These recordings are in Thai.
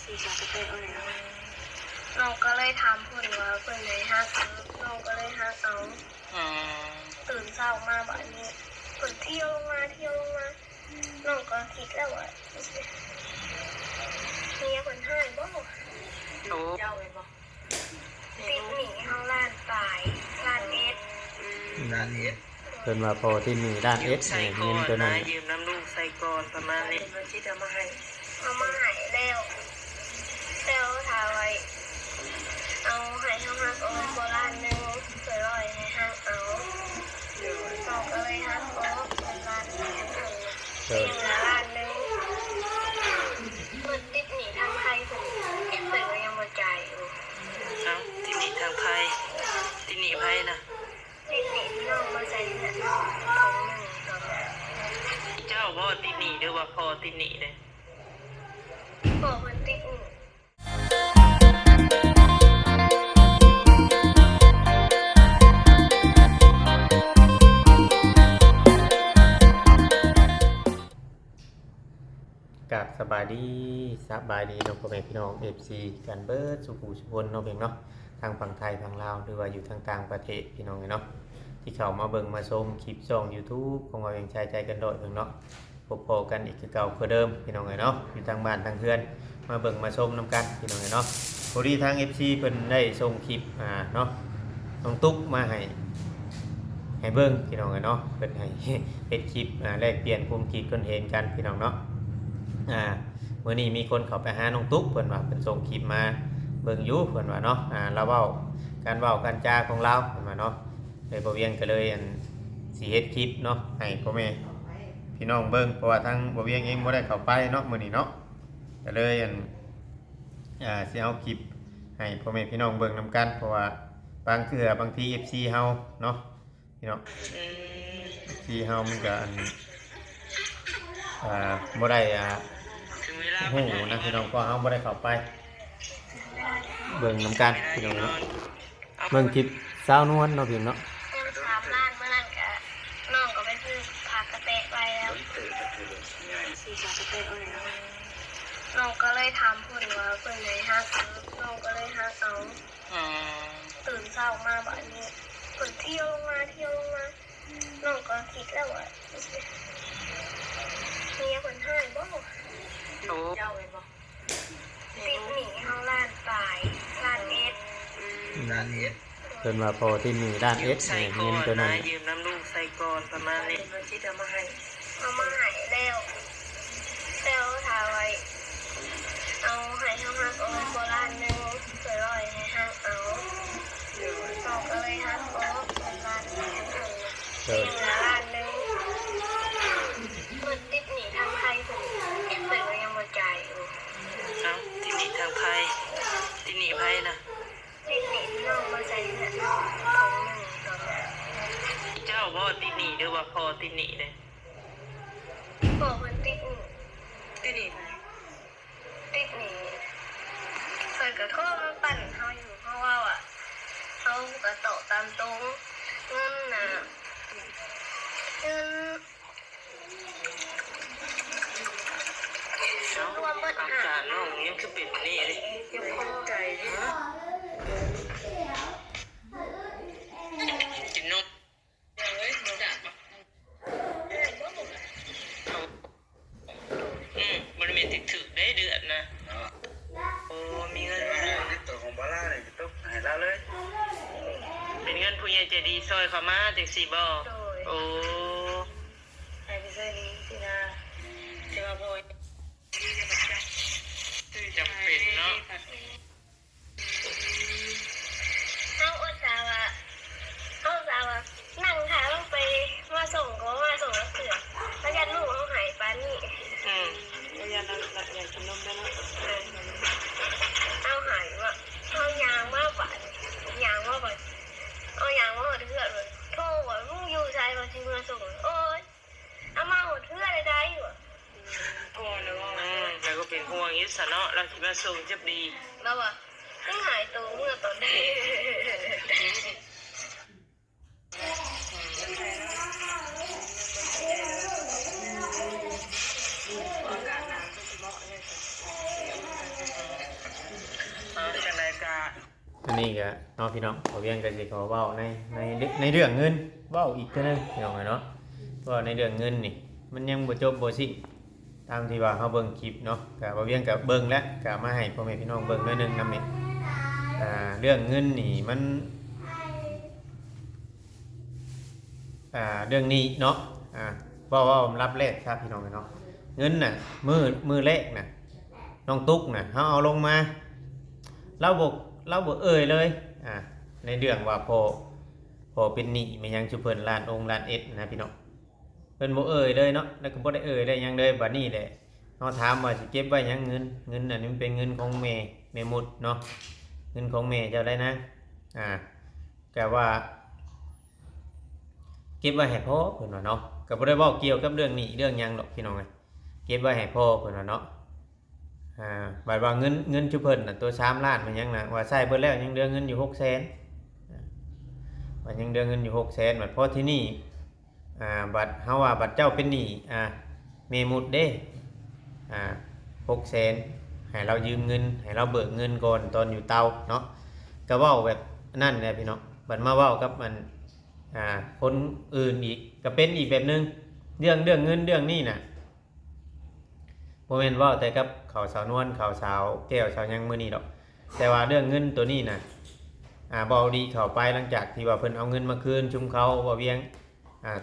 สีจะไปเอาแล้ว น้องก็เลยถามเพื่อนว่าเพื่อนไหนฮักน้องก็เลยฮักเอาตื่นเช้ามาแบบนี้เพื่อนเที่ยวลงมาน้องก็คิดแล้วว่าเมียคนให้บ่ โอ้เจ้าเลยบ่ติดหนีเฮาล้านปลายล้านเอส เพิ่นว่าพอที่มีด้านเอสเนี่ยเงินตัวนั้น ยืมน้ำลูกใส่ก่อนประมาณนี้มันคิดเอามาให้ เอามาใหายแล้วทาไว้เอาใหายทั้งฮักเอาโบราณนึงเผื่อลอยให้ฮักเอาน้องก็เลยฮักเอาโบราณนึงเป็นล้านนึงมันติดหนีทางไทยผมแต่ก็ยังมาจ่ายอยู่ เอ้าที่นี่ทางไทยที่นี่ไพ่นะ ติดหนีที่น้องมาใส่เงินของหนึ่งตอนนั้น เจ้าพ่อที่นี่หรือว่าพ่อที่นี่เลย บอกมันติดหนี กับสบายดีน้องพ่อแม่พี่น้อง FC กันเบิดสุขุสุพนเนาะเพียงเนาะทางฝั่งไทยทางลาวหรือว่าอยู่ทางต่างประเทศพี่น้องเนาะที่เข้ามาเบิ่งมาชมคลิปช่อง YouTube ของเราเองใจกันโดดเพียงเนาะพบกันอีกคือเก่าคือเดิมพี่น้องเนาะอยู่ทางบ้านทางเพื่อนมาเบิ่งมาชมนํกันพี่น้องเนาะพอดีทาง FC เพิ่นได้ส่งคลิปเนาะน้องตุ๊กมาให้เบิ่งพี่น้องเนาะเพิ่นให้เป็นคลิปแลกเปลี่ยนความคิดความเห็นกันพี่น้องเนาะมื้อนี้มีคนเข้าไปหาน้องตุ๊กเพิ่นว่าเพิ่นส่งคลิปมาเบิ่งอยู่เพิ่นว่าเนาะเราเว้าการจาของเราเพิ่นว่าเนาะเลยบ่เวียงก็เลยสิเฮ็ดคลิปเนาะให้พ่อแม่พี่น้องเบิ่งเพราะว่าทางบ่เวียงเองบ่ได้เข้าไปเนาะมื้อนี้เนาะก็เลยสิเอาคลิปให้พ่อแม่พี่น้องเบิ่งนํกันเพราะว่าบางที FC เฮาเนาะพี่น้องFC เฮามันก็บ่ได้โอ้โหนะพี่น้องก็เฮาบ่ได้เข้าไปเบิ่งนํกันพี่น้องเนาะเบิ่งคลิปสาวนวลเนาะพี่น้องเนาะ3 ล้านเมื่อนั้นก็น้องก็ไปซื้อผักกระเตะไปแล้ว สีจะไปเอาแล้ว น้องก็เลยถามเพื่อนว่าเพื่อนไหนฮักน้องก็เลยฮักเอาตื่นเช้ามาแบบนี้เพื่อนเที่ยวลงมาน้องก็คิดแล้วว่าเมียคนให้บ่ โอ้เจ้าเลยบ่ ติดหนีเฮาล้านปลายล้านเอส เพิ่นว่าพอที่มีด้านเอสเนี่ยเงินตัวนั้น ยืมน้ำลูกใส่ก่อนประมาณนี้มันคิดเอามาให้ เอามาใหายแล้วทาไว้เอาใหายทั้งฮักเอาโบราณนึงเผื่อลอยให้ฮักเอาน้องก็เลยฮักเอาโบราณนึงเป็นล้านนึงมันติดหนีทางไทยผมแต่ก็ยังมาจ่ายอยู่ เอ้าที่นี่ทางไทยที่นี่ไพ่นะ ติดหนีที่น้องมาใส่เงินของหนึ่งตอนนั้น เจ้าพ่อที่นี่หรือว่าพ่อที่นี่เลย บอกมันติดหนี ที่นี่ เปิดกระโทษมันปั่นเขาอยู่เพราะว่าเขากระโตตามตรงเงินรวมเบิด อา หา การน้องยังคือเป็นนี่เลย ยังคงใจดิ กินนมมันมีติดถือได้เดือนนะโอ้มีเงินตัวของบาร่าเนี่ยต้องให้เราเลยเป็นเงินผู้ใหญ่ใจดีซอยเขามาจากสี่บ่อโอ้ให้ไปซอยนี้สินะที่ว่าพ่อจำเป็นเนาะ เขาอุตส่าห์ว่านั่งท้าลงไปมาส่งก็มาส่งแล้วเสือแล้วยันลูกเขาหายปานี่ แล้วยันอยากกินนมได้เนาะ เอาหายว่าเอายางมาบัดเอายางมาหดเพื่อนเลยโทรว่ามึงอยู่ใจมาที่มาส่งโอ้ยเอามาหดเพื่อนได้อยู่ พ่อนะว่าแล้วก็เป็นห่วงยิ่งสะเนาะเราคิดว่าส่งจะดี แล้วอ่ะไม่หายตัวเมื่อตอนนี้ อันนี้ก็เนาะพี่น้องขอเวียงก็สิขอเว้าในเรื่องเงินเว้าอีกเทื่อนึงพี่น้องเนาะว่าในเรื่องเงินนี่มันยังบ่จบบ่สิ้นตามที่ว่าเฮาเบิ่งคลิปเนาะก็บ่เวียงก็เบิ่งแล้วก็มาให้พ่อแม่พี่น้องเบิ่งหน่อยนึงนำนี่เรื่องเงินนี่มันเรื่องนี้เนาะว่ารับแรกครับพี่น้องเนาะเงินน่ะมือแรกน่ะน้องตุ๊กน่ะเฮาเอาลงมาเราบ่เอ่ยเลยในเรื่องว่าพอเป็นหนี้มันยังชุเพิ่นล้านองค์ล้านเอ็ดนะพี่น้องเพิ่นบ่เอ่ยเลยเนาะแล้วก็บ่ได้เอ่ยได้หยังเลยบัดนี้แหละเฮาถามว่าสิเก็บไว้หยังเงินอันนี้มันเป็นเงินของแม่มุดเนาะเงินของแม่เจ้าได้นะแต่ว่าเก็บไว้ให้พ่อเพิ่นว่าเนาะก็บ่ได้เว้าเกี่ยวกับเรื่องหนี้เรื่องหยังหรอกพี่น้องเอ้ยเก็บไว้ให้พ่อเพิ่นว่าเนาะบาดว่าเงินชุเพิ่นน่ะตัว3ล้านมันยังน่ะว่าใช้เบิดแล้วยังเหลือเงินอยู่ 600,000 ว่ายังเหลือเงินอยู่ 600,000 บัดพอที่นี่บัดเฮาว่าบัดเจ้าเป็นหนี้แม่มุดเด้600,000ให้เรายืมเงินให้เราเบิกเงินก่อนตอนอยู่เตาเนาะก็เว้าแบบนั่นแหละพี่น้องบัดมาเว้ากับมันคนอื่นอีกก็เป็นอีกแบบนึงเรื่องเงินเรื่องนี้น่ะบ่แม่นเว้าแต่กับเขาสาวนวลเขาสาวแก้วสาวยังมื้อนี้ดอกแต่ว่าเรื่องเงินตัวนี้น่ะบ่เอาดีเข้าไปหลังจากที่ว่าเพิ่นเอาเงินมาคืนชุมเขาบ่เวียง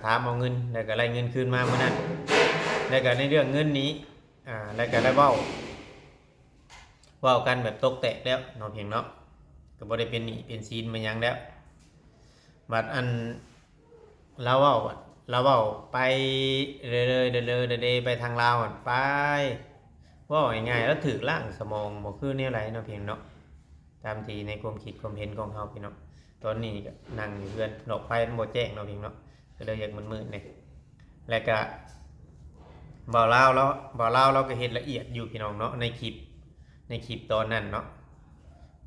ถามเอาเงินแล้วก็ไล่เงินคืนมามื้อนั้นแล้วก็ในเรื่องเงินนี้แล้วก็ได้เว้ากันแบบตกแตกแล้วเนาะเพียงเนาะก็บ่ได้เป็นหนี้เป็นสินมาหยังแล้วบัดอันเราเว้าไปเรื่อยๆไปทางลาวไปว่าง่ายๆแล้วถึกล่างสมองบ่คือแนวไรเนาะเพียงเนาะตามที่ในความคิดความเห็นของเฮาพี่เนาะตอนนี้ก็นั่งอยู่เพื่อนดอกไฟมันบ่แจ้งเนาะเพียงเนาะก็เลยอยากมืดๆนี่แล้วก็บ่าวลาวเราก็เฮ็ดละเอียดอยู่พี่น้องเนาะในคลิปตอนนั้นเนาะ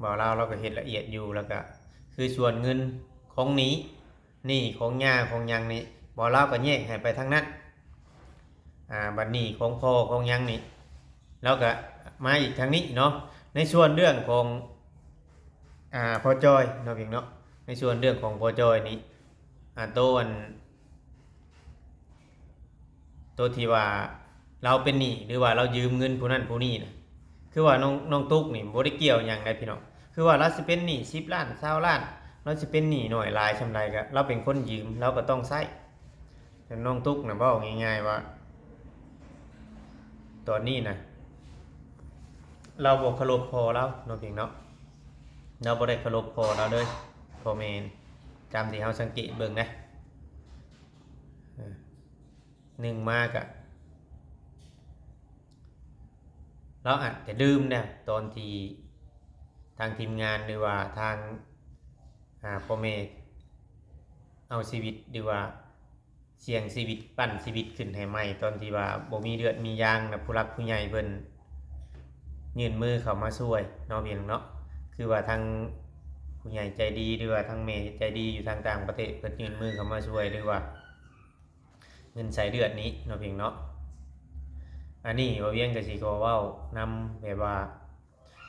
บ่าวลาวเราก็เฮ็ดละเอียดอยู่แล้วก็คือส่วนเงินของนี่ของย่าของยังนี่บ่าวลาวก็แยกให้ไปทางนั้นบัดนี้ของพ่อของยังนี่แล้วก็มาอีกทางนี้เนาะในส่วนเรื่องของพ่อจอยเนาะเพียงเนาะในส่วนเรื่องของพ่อจอยนี้ตัวที่ว่าเราเป็นหนี้หรือว่าเรายืมเงินผู้นั้นผู้นี้นะคือว่าน้องตุ๊กนี่บ่ได้เกี่ยวหยังใดพี่น้องคือว่าเราสิเป็นหนี้10ล้าน20ล้านเราสิเป็นหนี้น้อยหลายซำใดก็เราเป็นคนยืมเราก็ต้องใช้แต่น้องตุ๊กน่ะเว้าง่ายๆว่าตอนนี้นะเราบ่เคารพพ่อเราเนาะเพียงเนาะเราบ่ได้เคารพพ่อเราเลยพ่อแม่จำที่เฮาสังเกตเบิ่งนะ1มากะเราอาจจะดื่มเนี่ยตอนที่ทางทีมงานหรือว่าทางพ่อแม่เอาชีวิตหรือว่าเสี่ยงชีวิตปั้นชีวิตขึ้นให้ใหม่ตอนที่ว่าบ่มีเลือดมียางนะผู้รักผู้ใหญ่เพิ่นยื่นมือเข้ามาช่วยเนาะเพียงเนาะคือว่าทางผู้ใหญ่ใจดีหรือว่าทางแม่ใจดีอยู่ทางต่างประเทศเพิ่นยื่นมือเข้ามาช่วยหรือว่าเงินใส่เลือดนี้เนาะเพียงเนาะอันนี้บ่เวียงก็สิขอเว้านำแบบว่า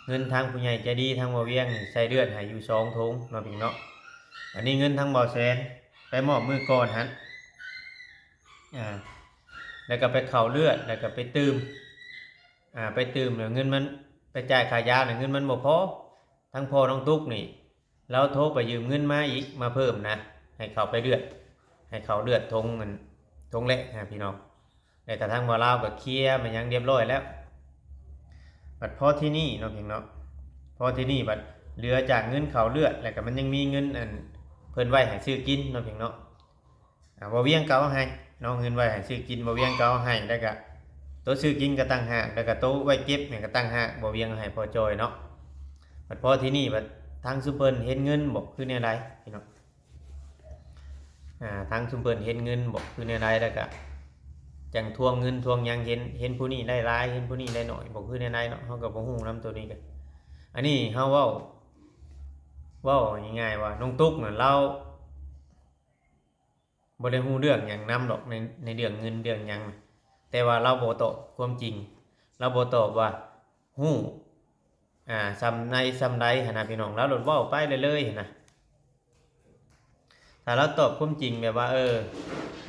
เงินทางผู้ใหญ่ใจดีทางบ่เวียงใส่เลือดให้อยู่2ถุงเนาะเพียงเนาะอันนี้เงินทางบ่แสนไปมอบมือก่อนหั่นแล้วก็ไปเข้าเลือดแล้วก็ไปตื่มไปตื่มแล้วเงินมันไปจ่ายค่ายาเงินมันบ่พอทั้งพ่อน้องตุ๊กนี่เราโทรไปยืมเงินมาอีกมาเพิ่มนะให้เข้าไปเลือดให้เข้าเลือดทงเงินทงเละพี่น้องแต่ทางบ่าวลาวก็เคลียร์มันยังเรียบร้อยแล้วบัดพอที่นี่เนาะพี่น้องพอที่นี่บัดเหลือจากเงินเข้าเลือดแล้วก็มันยังมีเงินอันเพิ่นไว้ให้ซื้อกินเนาะพี่น้องบ่เวียงเก่าให้น้องเงินไว้ให้ซื้อกินบ่เวียงเก่าให้แล้วก็ตัวซื้อกินก็ตั้งหากแล้วก็โต๊ะไว้เก็บเนี่ยก็ตั้งหากบ่เวียงให้พอจอยเนาะบัดพอที่นี่บัดทางซุปเปอร์เห็นเงินบอกคือแนวใดพี่น้องทางซุปเปอร์เห็นเงินบอกคือแนวใดแล้วก็จังทวงเงินทวงยังเห็นผู้นี้ได้หลายเห็นผู้นี้ได้น้อยบอกคือแนวใดเนาะเฮาก็บ่ฮู้นำตัวนี้กันอันนี้เฮาเว้าง่ายๆว่าน้องตุ๊กน่ะเราบ่ได้ฮู้เรื่องหยังนำดอกในเรื่องเงินเรื่องหยังแต่ว่าเราบ่ตอบความจริงเราบ่ตอบว่าฮู้ ซ้ำในซ้ำใดหั่นน่ะพี่น้องแล้วโลดเว้าไปเรื่อยๆหั่นน่ะถ้าเราตอบความจริงแบบว่า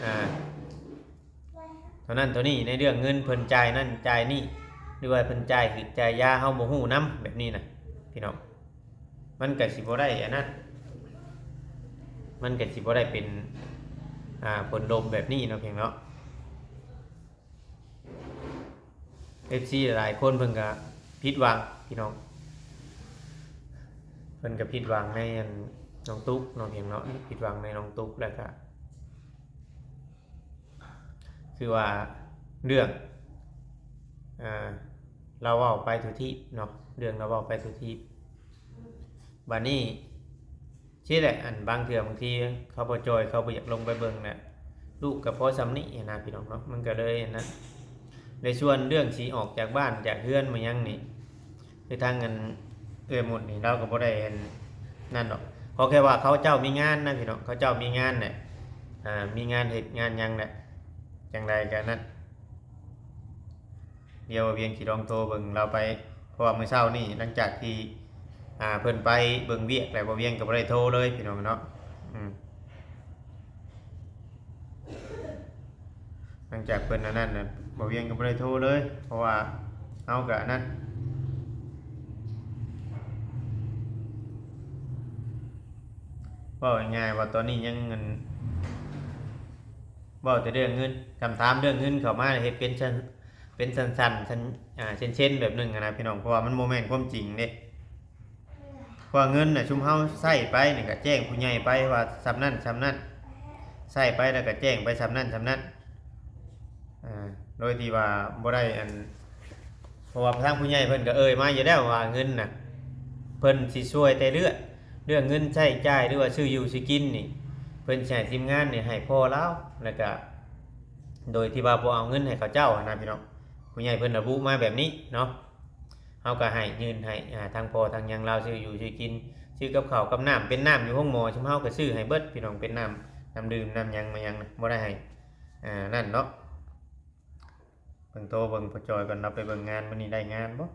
อ่าเท่านั้นเท่านี้ในเรื่องเงินเพิ่นจ่ายนั่นจ่ายนี่หรือว่าเพิ่นจ่ายคือจ่ายยาเฮาบ่ฮู้นํแบบนี้น่ะพี่น้องมันก็สิบ่ได้อันนั้นมันก็สิบ่ได้เป็นผลลมแบบนี้เนาะเพียงเนาะ FC หลายคนเพิ่นก็ผิดหวังพี่น้องเพิ่นก็ผิดหวังในน้องตุ๊กเนาะเพียงเนาะผิดหวังในน้องตุ๊กแล้วก็คือว่าเรื่องเราเว้าไปทุกที่เนาะเรื่องเราเว้าไปทุกที่บัดนี้ชี้แหละอันบางเทื่อบางทีเขาบ่จอยเขาบ่อยากลงไปเบิ่งน่ะลูกก็พอซำนี้นะพี่น้องเนาะมันก็เลยนะในส่วนเรื่องสิออกจากบ้านจากเฮือนมายังนี่คือทางเงินหมดนี่เราก็บ่ได้นั่นดอกขอแค่ว่าเขาเจ้ามีงานนะพี่น้องเขาเจ้ามีงานเนี่ยมีงานเฮ็ดงานหยังน่ะจังไดก็นั่นเดี๋ยวเวียงสิลองโทรเบิ่งเราไปเพราะว่ามื้อเช้านี่หลังจากที่เพิ่นไปเบิ่งเวียกแล้วบ่เวียงก็บ่ได้โทรเลยพี่น้องเนาะหลังจากเพิ่นอันนั้นน่ะบ่เวียงก็บ่ได้โทรเลยเพราะว่าเฮาก็นั่นเว้าง่ายๆว่าตอนนี้ยังเงินเว้าแต่เรื่องเงินคำถามเรื่องเงินเข้ามาเฮ็ดเป็นสั้นๆเช่นแบบนึงนะพี่น้องเพราะว่ามันบ่แม่นความจริงเด้เพราะเงินน่ะชุมเฮาใช้ไปนี่ก็แจ้งผู้ใหญ่ไปว่าซำนั้นใช้ไปแล้วก็แจ้งไปซำนั้นโดยที่ว่าบ่ได้เพราะว่าทางผู้ใหญ่เพิ่นก็มาอยู่แล้วว่าเงินน่ะเพิ่นสิช่วยแต่เรื่องเงินใช้จ่ายหรือว่าซื้ออยู่ซื้อกินนี่เพิ่นสิให้ทีมงานนี่ให้พอแล้วแล้วก็โดยที่ว่าบ่เอาเงินให้เขาเจ้านะพี่น้องผู้ใหญ่เพิ่นระบุมาแบบนี้เนาะเฮาก็ให้ยืนให้ทางพ่อทางหยังเราซื้ออยู่ซื้อกินซื้อกับข้าวกับน้ำเป็นน้ำอยู่ห้องหมอชุมเฮาก็ซื้อให้เบิดพี่น้องเป็นน้ำดื่มน้ำหยังมาหยังบ่ได้ให้นั่นเนาะเบิ่งโตเบิ่งพอจอยก่อนเราไปเบิ่งงานมื้อนี้ได้งานบ่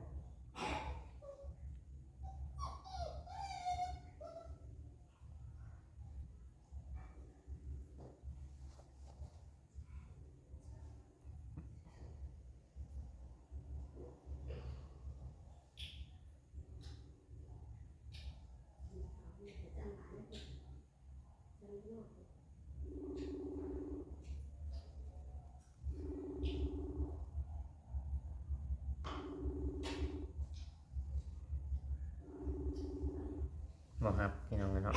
บ่ครับพี่น้องเนาะ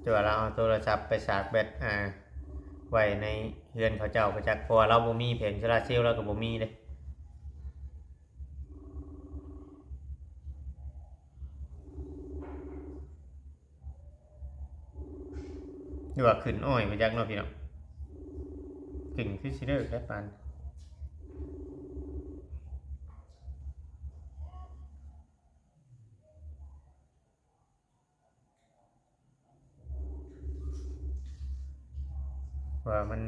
แต่ว่าเราเอาโทรศัพท์ไปชาร์จแบตไว้ในเรือนเขาเจ้าประจักษ์เพราะว่าเราบ่มีแผงโซลาร์เซลล์เราก็บ่มีเด้นี่ว่าขึ้นอ้อยประจักษ์เนาะพี่น้องขึ้นคือสิเด้อแค่ปานว่ามัน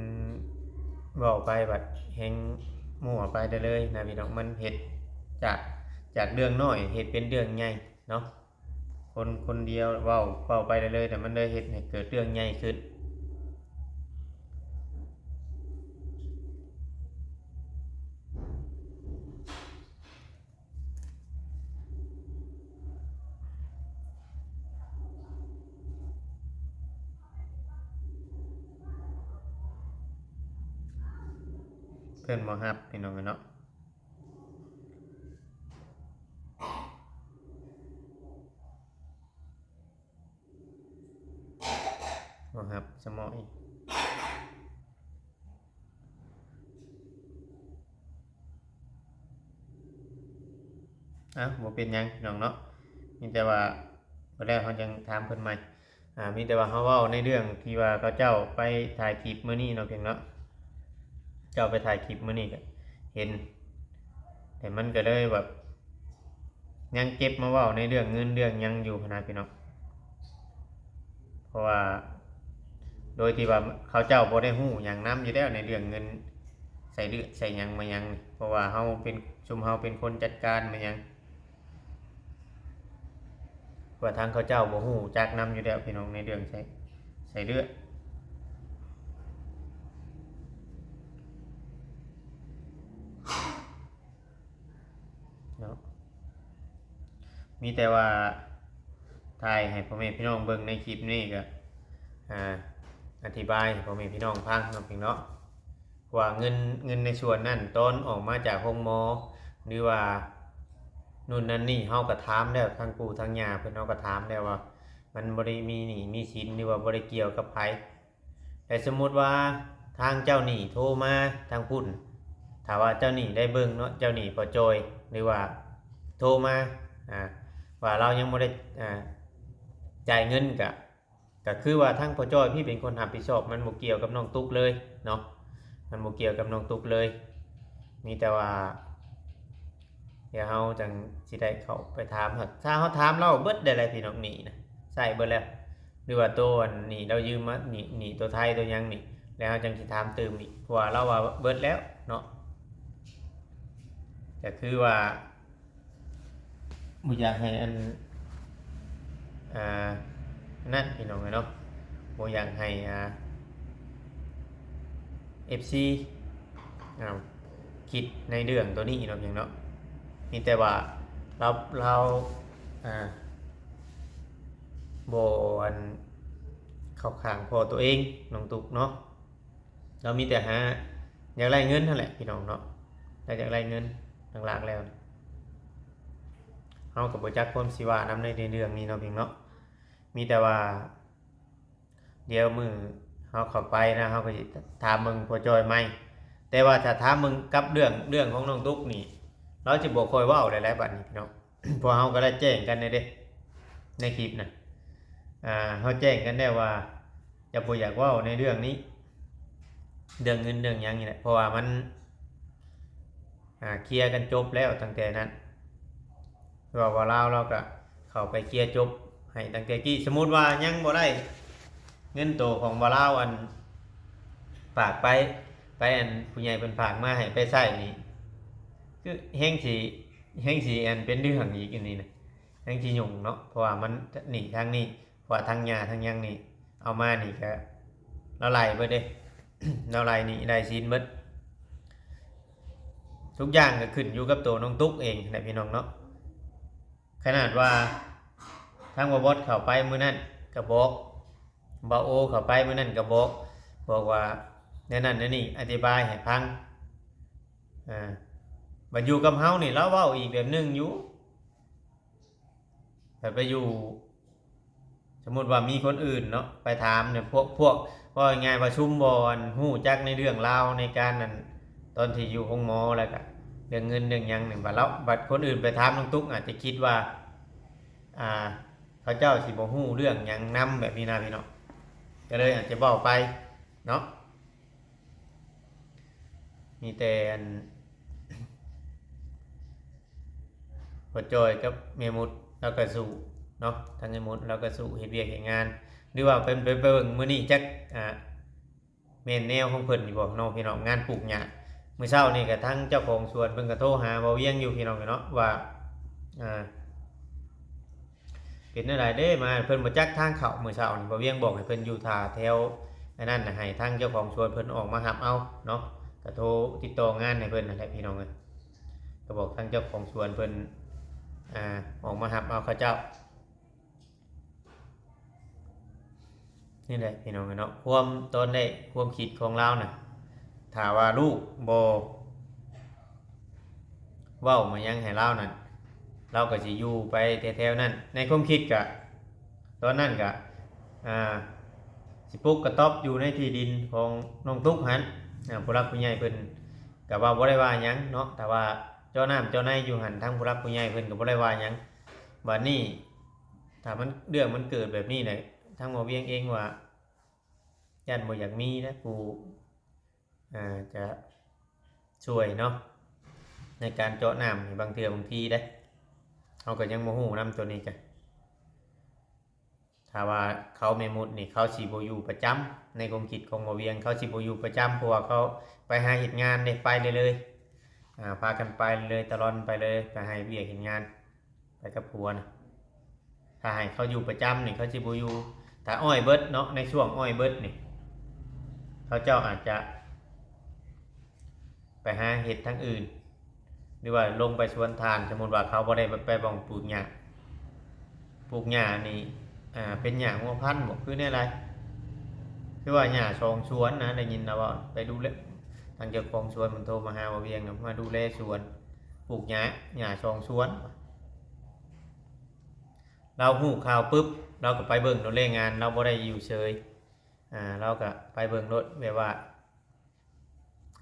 เว้าไปบัดแฮงมั่วไปได้เลยนะพี่น้องมันเฮ็ดจากเรื่องน้อยเฮ็ดเป็นเรื่องใหญ่เนาะคนเดียวเว้าไปได้เลยแต่มันเลยเฮ็ดให้เกิดเรื่องใหญ่ขึ้นเพิ่นบ่รับพี่น้องเนาะบ่รับสมอยบ่เป็นหยังพี่น้องเนาะมีแต่ว่าบ่แล้วเฮาจังถามเพิ่นใหม่มีแต่ว่าเฮาเว้าในเรื่องที่ว่าเขาเจ้าไปถ่ายคลิปมื้อนี้เนาะเพียงเนาะเจ้าไปถ่ายคลิปมื้อนี้ก็เห็นแต่มันก็เลยแบบยังเก็บมาเว้าในเรื่องเงินเรื่องหยังอยู่นะพี่น้องเพราะว่าโดยที่ว่าเขาเจ้าบ่ได้ฮู้หยังนํอยู่แล้วในเรื่องเงินใส่เลือดใส่หยังมาหยังเพราะว่าเฮาเป็นชุมเฮาเป็นคนจัดการมาหยัง ว่าทางเขาเจ้าบ่ฮู้จักนำอยู่แล้วพี่น้องในเรื่องใส่เลือดเนาะมีแต่ว่าถ่ายให้พ่อแม่พี่น้องเบิ่งในคลิปนี้ก็อธิบายให้พ่อแม่พี่น้องฟังเนาะพี่เนาะว่าเงินในส่วนนั้นต้นออกมาจากโรงหมอหรือว่านู่นนั่นนี่เฮาก็ถามแล้วทางปู่ทางย่าเพิ่นเฮาก็ถามแล้วว่ามันบ่ได้มีหนี้มีสินหรือว่าบ่ได้เกี่ยวกับไผแต่สมมุติว่าทางเจ้าหนี้โทรมาทางพุ่นถ้าว่าเจ้าหนี้ได้เบิ่งเนาะเจ้าหนี้พอจอยหรือว่าโทรมาว่าเรายังบ่ได้จ่ายเงินก็คือว่าทางพอจอยพี่เป็นคนรับผิดชอบมันบ่เกี่ยวกับน้องตุ๊กเลยเนาะมันบ่เกี่ยวกับน้องตุ๊กเลยมีแต่ว่าเดี๋ยวเฮาจังสิได้เข้าไปถามถ้าเฮาถามเราเบิดได้หลายพี่น้องหนี้นะใส่เบิดแล้วหรือว่าตัวหนี้เรายืมมาหนี้ตัวไทยตัวยังนี่แล้วเฮาจังสิถามเติมอีกเพราะว่าเราว่าเบิดแล้วเนาะก็คือว่าบ่อยากให้นั่นพี่น้องเนาะบ่อยากให้FC คิดในเรื่องตัวนี้เนาะอย่างเนาะมีแต่ว่าเราบ่เข้าข้างพอตัวเองน้องตุกเนาะเรามีแต่อยากได้เงินนั่นแหละพี่น้องเนาะอยากได้เงินหลักๆแล้วเฮาก็บ่จักความสิว่านำในเรื่องนี้เนาะพี่น้องเนาะมีแต่ว่าเดี๋ยวมื้อเฮาเข้าไปนะเฮาก็สิถามมึงพอจอยใหม่แต่ว่าถ้าถามมึงกับเรื่องของน้องตุ๊กนี่เราจะบ่ค่อยเว้าหลายๆบัดนี้พี่น้อง เพราะเฮาก็ได้แจ้งกันในคลิปน่ะเฮาแจ้งกันได้ว่าอย่าบ่อยากเว้าในเรื่องนี้เรื่องเงินเรื่องหยังนี่แหละเพราะว่ามันเคลียร์กันจบแล้วตั้งแต่นั้นว่าเราก็เข้าไปเคลียร์จบให้ตั้งแต่กี้สมมุติว่ายังบ่ได้เงินโตของบ่ลาวฝากไปผู้ใหญ่เพิ่นฝากมาให้ไปใช้นี่คือแฮงสิเป็นเรื่องอีกอันนี้นะแฮงสิยุ่งเนาะเพราะว่ามันนี่ทางนี้เพราะว่าทางญาทางยังนี่เอามานี่ก็เราไล่เบิดเด้ เราไล่นี่ได้สินเบิดทุกอย่างก็ขึ้นอยู่กับตัวน้องตุ๊กเองนะพี่น้องเนาะขนาดว่าทางบอสเข้าไปมื้อนั้นก็บอกบ่โอเข้าไปมื้อนั้นก็บอกว่าแนวนั้นแนวนี้อธิบายให้ฟังบัดอยู่กับเฮานี่เราเว้าอีกแบบนึงอยู่แต่ไปอยู่สมมุติว่ามีคนอื่นเนาะไปถามเนี่ยพวกว่าง่ายว่าชุมบอนฮู้จักในเรื่องราวในการนั้นตอนที่อยู่ห้องหมอแล้วก็เรื่องเงินเรื่องหยังนี่บัดคนอื่นไปถามน้องตุ๊กอาจจะคิดว่าเขาเจ้าสิบ่ฮู้เรื่องหยังนำแบบนี้นะพี่น้องก็เลยอาจจะเว้าไปเนาะมีแต่พอจอยกับเมียมุดเราก็สู้เนาะทางเมียมุดเราก็สู้เฮ็ดเวียกเฮ็ดงานหรือว่าเป็นไปเบิ่งมื้อนี้จักแม่นแนวของเพิ่นอยู่บ่เนาะพี่น้องงานปลูกหญ้ามื้อเช้านี่ก็ทั้งเจ้าของสวนเพิ่นก็โทรหาบ่เวียงอยู่พี่น้องเนาะว่าเป็นจังไดเด้มาเพิ่นบ่จักทางเข้ามื้อเช้านี่บ่เวียงบอกให้เพิ่นอยู่ท่าแถวอันนั้นน่ะให้ทางเจ้าของสวนเพิ่นออกมารับเอาเนาะก็โทรติดต่องานให้เพิ่นนั่นแหละพี่น้องเอ้ยก็บอกทางเจ้าของสวนเพิ่นออกมารับเอาเขาเจ้านี่แหละพี่น้องเนาะความตอนได้ความคิดของเราน่ะถ้าว่าลูกบ่เว้ามายังให้เรานั่นเราก็สิอยู่ไปแถวๆนั้นในความคิดก็ตอนนั้นก็สิปลูกกระต๊อบอยู่ในที่ดินของน้องตุ๊กหันผู้รักผู้ใหญ่เพิ่นก็ว่าบ่ได้ว่าหยังเนาะแต่ว่าเจ้าน้ำเจ้าในอยู่หันทางผู้รักผู้ใหญ่เพิ่นก็บ่ได้ว่าหยังบัดนี้ถ้ามันเรื่องมันเกิดแบบนี้เนี่ยทางหมอเวียงเองว่าญาติบ่อยากมีนะกูจะช่วยเนาะในการเจาะน้ำนี่บางเทื่อบางทีได้เฮาก็ยังบ่ฮู้นำตัวนี้จ้ะถ้าว่าเขาแม่มุดนี่เขาสิบ่อยู่ประจำในความคิดของหมอเวียงเขาสิบ่อยู่ประจำเพราะว่าเขาไปหาเฮ็ดงานได้ไปเลยพากันไปเลยตลอดไปเลยไปให้เวียกเห็นงานไปกับผัวนะ ถ้าให้เขาอยู่ประจำนี่เขาสิบ่อยู่ถ้าอ้อยเบิดเนาะในช่วงอ้อยเบิดนี่เขาเจ้าอาจจะไปหาเห็ดทั้งอื่นหรือว่าลงไปสวนทานสมมติว่าเขาบ่ได้ไปบ่องปลูกหญ้านี่เป็นหญ้างัวพันธุ์บ่คือแนวไรคือว่าหญ้าชองสวนนะได้ยินนะว่าไปดูแลทางเจ้าของสวนมันโทรมาหาว่าเวียงนะมาดูแลสวนปลูกหญ้าชองสวนเราหูข่าวปุ๊บเราก็ไปเบิ่งเราเล่นงานเราบ่ได้อยู่เฉยเราก็ไปเบิ่งรถแบบว่า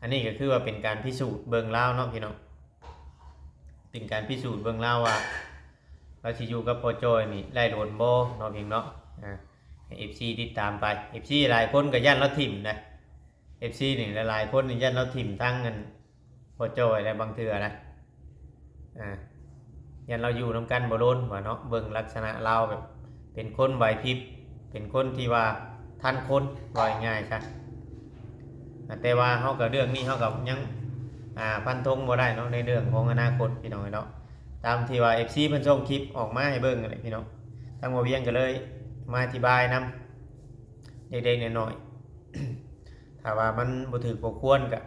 อันนี้ก็คือว่าเป็นการพิสูจน์เบิ่งเล่าเนาะพี่น้องเป็นการพิสูจน์เบิ่งเล่าว่าเราสิอยู่กับพ่อจอยนี่ได้โดนบ่เนาะพี่น้องให้ FC ติดตามไป FC หลายคนก็ย่านเราถิ่มนะ FC นี่หลายคนนี่ย่านเราถิ่มทั้งเงินพ่อจอยและบางเทื่อนะยันเราอยู่น้ำกันบ่โดนว่าเนาะเบิ่งลักษณะเราแบบเป็นคนไหวพริบเป็นคนที่ว่าทันคนว่าง่ายๆใช่แต่ว่าเฮากับเรื่องนี้เฮากับยังพันธงบ่ได้เนาะในเรื่องของอนาคตพี่น้องเนาะตามที่ว่า FC เพิ่นส่งคลิปออกมาให้เบิ่งอะไรพี่น้องทางบ่เวียงก็เลยมาอธิบายนำเด็กๆน้อยๆถ้าว่ามันบ่ถูกบ่ควรก็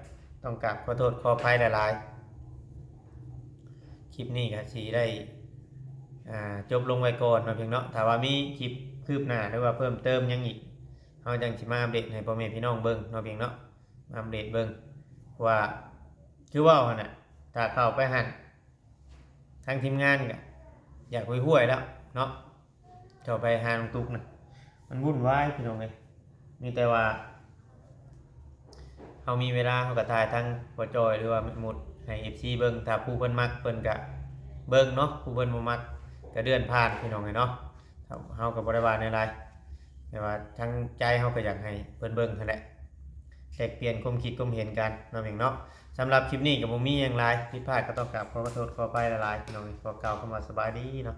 ต้องกราบขอโทษขออภัยหลายๆคลิปนี้ก็สิได้จบลงไว้ก่อนเนาะเพียงเนาะถ้าว่ามีคลิปคืบหน้าหรือว่าเพิ่มเติมยังอีกเฮาจังสิมาอัปเดตให้พ่อแม่พี่น้องเบิ่งเนาะเพียงเนาะมาอัปเดตเบิ่งว่าคือว่าหั่นน่ะถ้าเข้าไปหั่นทางทีมงานก็อยากห่วยๆแล้วเนาะเข้าไปหาน้องตุ๊กน่ะมันวุ่นวายพี่น้องเอ้ยมีแต่ว่าเฮามีเวลาเฮาก็ถ่ายทางพ่อจอยหรือว่าหมดให้ FC เบิ่งถ้าผู้เพิ่นมักเพิ่นก็เบิ่งเนาะผู้เพิ่นบ่มักก็เดือนผ่านพี่น้องเอ้ยเนาะเฮาก็บ่ได้ว่าในไรแต่ว่าทั้งใจเฮาก็อยากให้เพิ่นเบิ่งนั่นแหละแลกเปลี่ยนความคิดความเห็นกันเนาะพี่เนาะสำหรับคลิปนี้ก็บ่มีหยังหลายผิดพลาดก็ต้องกราบขอโทษขออภัยหลายๆพี่น้องขอกล่าวคำว่าสบายดีเนาะ